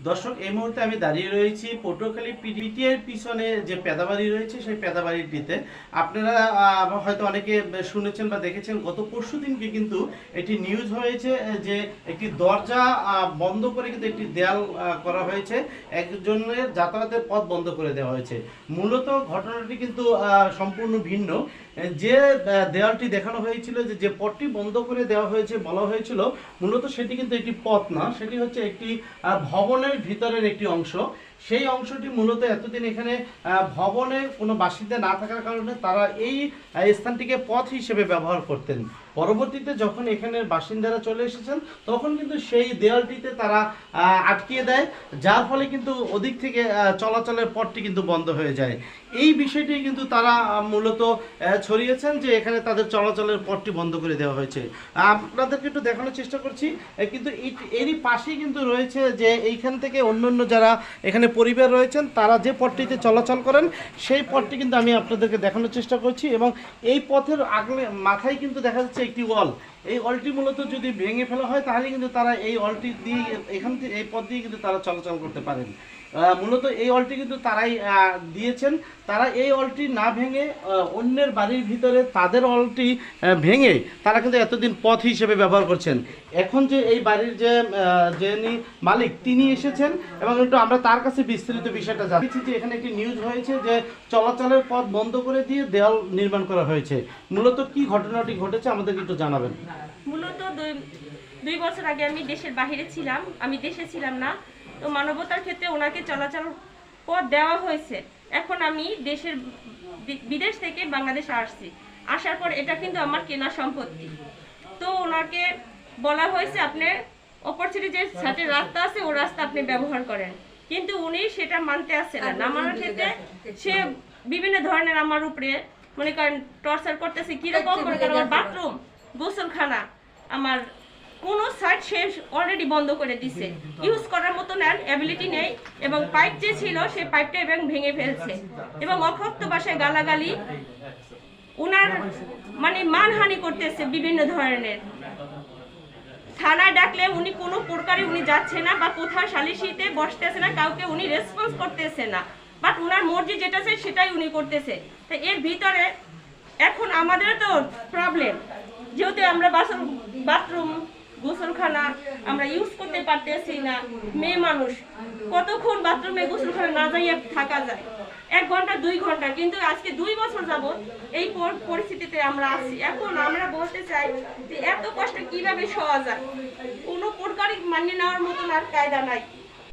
দর্শক, এই মুহূর্তে আমি দাঁড়িয়ে রয়েছি পটুয়াখালী পিটিএর পিছনে যে পেদাবাড়ি রয়েছে সেই পেদাবাড়িটিতে। আপনারা হয়তো অনেকে শুনেছেন বা দেখেছেন, গত পরশুদিনকে কিন্তু একটি নিউজ হয়েছে যে একটি দরজা বন্ধ করে কিন্তু একটি দেয়াল করা হয়েছে, একজনের যাতায়াতের পথ বন্ধ করে দেওয়া হয়েছে। মূলত ঘটনাটি কিন্তু সম্পূর্ণ ভিন্ন। যে দেয়ালটি দেখানো হয়েছিল, যে পথটি বন্ধ করে দেওয়া হয়েছে বলা হয়েছিল, মূলত সেটি কিন্তু একটি পথ না, সেটি হচ্ছে একটি ভবনের ভিতরের একটি অংশ। সেই অংশটি মূলত এতদিন এখানে ভবনের কোনো বাসিন্দা না থাকার কারণে তারা এই স্থানটিকে পথ হিসেবে ব্যবহার করতেন। পরবর্তীতে যখন এখানের বাসিন্দারা চলে এসেছেন, তখন কিন্তু সেই দেয়ালটিতে তারা আটকিয়ে দেয়, যার ফলে কিন্তু ওদিক থেকে চলাচলের পথটি কিন্তু বন্ধ হয়ে যায়। এই বিষয়টি কিন্তু তারা মূলত ছড়িয়েছেন যে এখানে তাদের চলাচলের পথটি বন্ধ করে দেওয়া হয়েছে। আপনাদেরকে একটু দেখানোর চেষ্টা করছি, কিন্তু এরই পাশেই কিন্তু রয়েছে যে এইখান থেকে অন্য যারা এখানে পরিবার রয়েছেন তারা যে পথটিতে চলাচল করেন, সেই পথটি কিন্তু আমি আপনাদেরকে দেখানোর চেষ্টা করছি। এবং এই পথের আগলে মাথায় কিন্তু দেখা যাচ্ছে একটি ওয়াল। এই ওয়ালটি মূলত যদি ভেঙে ফেলা হয়, তাহলে কিন্তু তারা এই ওয়ালটি দিয়ে এখান থেকে এই পথ দিয়ে কিন্তু তারা চলাচল করতে পারেন। মূলত এই ওয়ালটি কিন্তু তারাই দিয়েছেন। তারা এই ওয়ালটি না ভেঙে অন্যের বাড়ির ভিতরে তাদের ওয়ালটি ভেঙে তারা কিন্তু এতদিন পথ হিসেবে ব্যবহার করছেন। এখন যে এই বাড়ির যিনি মালিক তিনি এসেছেন এবং একটু আমরা তার কাছে বিস্তারিত বিষয়টা জানছি যে এখানে একটি নিউজ হয়েছে যে চলাচলের পথ বন্ধ করে দিয়ে দেওয়াল নির্মাণ করা হয়েছে। মূলত কি ঘটনাটি ঘটেছে আমাদেরকে একটু জানাবেন। মূলত দুই বছর আগে আমি দেশের বাইরে ছিলাম, আমি দেশে ছিলাম না। তো মানবতার ক্ষেত্রে ওনাকে চলাচল পথ দেওয়া হয়েছে। এখন আমি বিদেশ থেকে বাংলাদেশে আসছি, আসার পর এটা কিন্তু আমার কেনা সম্পত্তি। তো ওনাকে বলা হয়েছে আপনি অপরচুনিটি যে সাথে রাস্তা আছে ও রাস্তা আপনি ব্যবহার করেন, কিন্তু উনি সেটা মানতে আসছে না। নামানোর ক্ষেত্রে সে বিভিন্ন ধরনের আমার উপরে মনে করেন টর্চার করতেছে। কিরকম মনে করেন আমার বাথরুম, গোসলখানা, আমার কোনো সাইড সে অলরেডি বন্ধ করে দিছে, ইউজ করার মতো অ্যাবিলিটি নেই। এবং পাইপ যে ছিল সেই পাইপটা এবং ভেঙে ফেলছে এবং অকথ্য ভাষায় গালাগালি উনার মানে মানহানি করতেছে বিভিন্ন ধরনের। থানায় ডাকলে উনি কোনো প্রকারে উনি যাচ্ছে না বা কোথাও সালিশিতে বসতেছে না, কাউকে উনি রেসপন্স করতেছে না। বাট উনার মর্জি যেটা চাই সেটাই উনি করতেছে। তো এর ভিতরে এখন আমাদের তো প্রবলেম, যেহেতু আমরা বাথরুম গোসলখানা আমরা ইউজ করতে পারতেছি না। মেয়ে মানুষ কতক্ষণ বাথরুমে গোসলখানা না যাইয়ে থাকা যায়? 1 ঘন্টা 2 ঘন্টা। কিন্তু আজকে 2 বছর যাবত এই পরিস্থিতিতে আমরা আছি। এখন আমরা বলতে চাই যে এত কষ্ট কিভাবে সওয়া যায়? কোনো প্রকারই মানিয়ে নেওয়ার মতন আর কায়দা নাই।